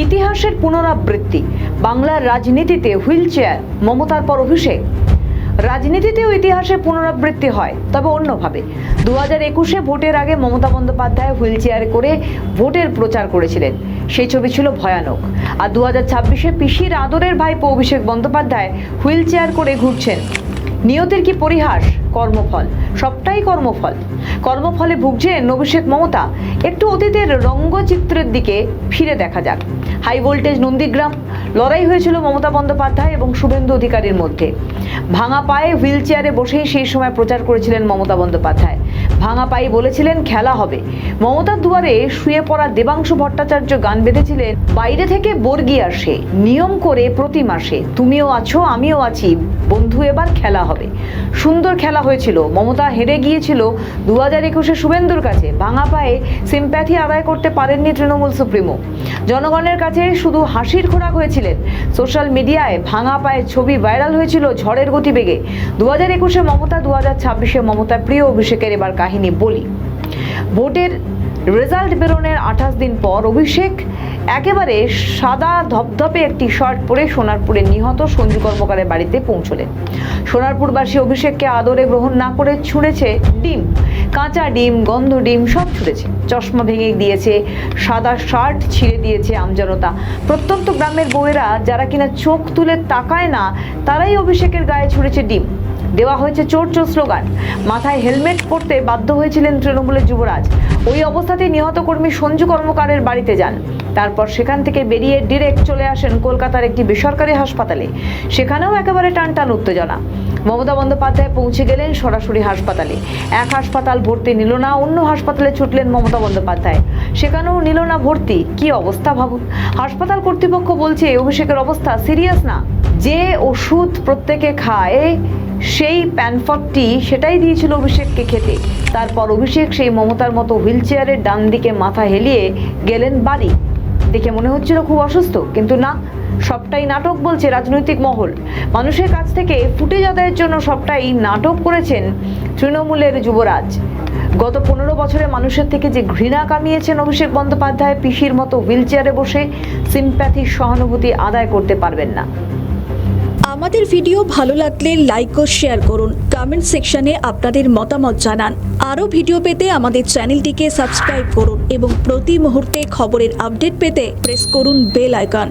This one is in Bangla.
ইতিহাসের পুনরাবৃত্তি, বাংলার রাজনীতিতে হুইল চেয়ার, মমতার পর অভিষেক। রাজনীতিতেও ইতিহাসের পুনরাবৃত্তি হয়, তবে অন্যভাবে। 2021-এ ভোটের আগে মমতা বন্দ্যোপাধ্যায় হুইল চেয়ারে করে ভোটের প্রচার করেছিলেন, সেই ছবি ছিল ভয়ানক। আর 2026-এ পিসির আদরের ভাইপো অভিষেক বন্দ্যোপাধ্যায় হুইল চেয়ার করে ঘুরছেন। নিয়তির কি পরিহাস, কর্মফল, সবটাই কর্মফল। কর্মফলে ভুগছেন অভিষেক মমতা। একটু অতীতের রঙ্গচিত্রের দিকে ফিরে দেখা যাক। হাই ভোল্টেজ নন্দীগ্রাম, লড়াই হয়েছিল মমতা বন্দ্যোপাধ্যায় এবং শুভেন্দু অধিকারীর মধ্যে। ভাঙা পায়ে হুইল চেয়ারে বসেই সেই সময় প্রচার করেছিলেন মমতা বন্দ্যোপাধ্যায়। ভাঙা পায়ে বলেছিলেন খেলা হবে। মমতার দুয়ারে শুয়ে পড়া দেবাংশু ভট্টাচার্য গান বেঁধেছিলেন, বাইরে থেকে বর্গি আসে, নিয়ম করে প্রতি মাসে, তুমিও আছো আমিও আছি, বন্ধু এবার খেলা হবে। সুন্দর খেলা হয়েছিল। মমতা হেরে গিয়েছিল 2021-এ শুভেন্দুর কাছে। ভাঙা পায়ে সিম্প্যাথি আদায় করতে পারেননি তৃণমূল সুপ্রিমো। জনগণের কাছে শুধু হাসির খোরাক হয়েছিলেন। সোশ্যাল মিডিয়ায় ভাঙা পায়ের ছবি ভাইরাল হয়েছিল ঝড়ের গতিবেগে। 2021-এ মমতা, 2026-এ মমতা প্রিয় অভিষেকের এবার কাহিনী বলি। ভোটের রেজাল্ট বেরোনোর 28 দিন পর অভিষেক একেবারে সাদা ধপধপে একটি শার্ট পরে সোনারপুরে নিহত সঞ্জু কর্মকারের বাড়িতে পৌঁছলেন। সোনারপুরবাসী অভিষেককে আদরে গ্রহণ না করে ছুঁড়েছে ডিম, কাঁচা ডিম, গন্ধ ডিম, সব ছুঁড়েছে। চশমা ভেঙে দিয়েছে, সাদা শার্ট ছিঁড়ে দিয়েছে আমজনতা। প্রত্যন্ত গ্রামের বউয়েরা যারা কিনা চোখ তুলে তাকায় না, তারাই অভিষেকের গায়ে ছুঁড়েছে ডিম। দেওয়া হয়েছে চোর চোর স্লোগান। মাথায় হেলমেট পরতে বাধ্য হয়েছিলেন তৃণমূলের যুবরাজ। ওই অবস্থাতে নিহত কর্মী সঞ্জু কর্মকারের বাড়িতে যান। তারপর সেখান থেকে বেরিয়ে ডিরেক্ট চলে আসেন কলকাতার একটি বেসরকারি হাসপাতালে। সেখানেও একেবারে টানটান উত্তেজনা। মমতা বন্দ্যোপাধ্যায় পৌঁছে গেলেন সরাসরি হাসপাতালে। এক হাসপাতাল ভর্তি নিল না, অন্য হাসপাতালে ছুটলেন মমতা বন্দ্যোপাধ্যায়। সেখানেও নিল না ভর্তি। কি অবস্থা ভাবুন। হাসপাতাল কর্তৃপক্ষ বলছে অভিষেকের অবস্থা সিরিয়াস না। যে ওষুধ প্রত্যেকে খায় সেই প্যানফটটি সেটাই দিয়েছিল অভিষেককে খেতে। তারপর অভিষেক সেই মমতার মতো হুইল চেয়ারের ডান দিকে মাথা হেলিয়ে গেলেন বাড়ি। দেখে মনে হচ্ছিল খুব অসুস্থ, কিন্তু না, সবটাই নাটক বলছে রাজনৈতিক মহল। মানুষের কাছ থেকে ফুটেজ আদায়ের জন্য সবটাই নাটক করেছেন তৃণমূলের যুবরাজ। গত 15 বছরে মানুষের থেকে যে ঘৃণা কামিয়েছেন অভিষেক বন্দ্যোপাধ্যায়, পিসির মতো হুইল চেয়ারে বসে সিম্প্যাথি, সহানুভূতি আদায় করতে পারবেন না। আমাদের ভিডিও ভালো লাগলে লাইক ও শেয়ার করুন। কমেন্ট সেকশনে আপনাদের মতামত জানান। আরও ভিডিও পেতে আমাদের চ্যানেলটিকে সাবস্ক্রাইব করুন এবং প্রতি মুহূর্তে খবরের আপডেট পেতে প্রেস করুন বেল আইকন।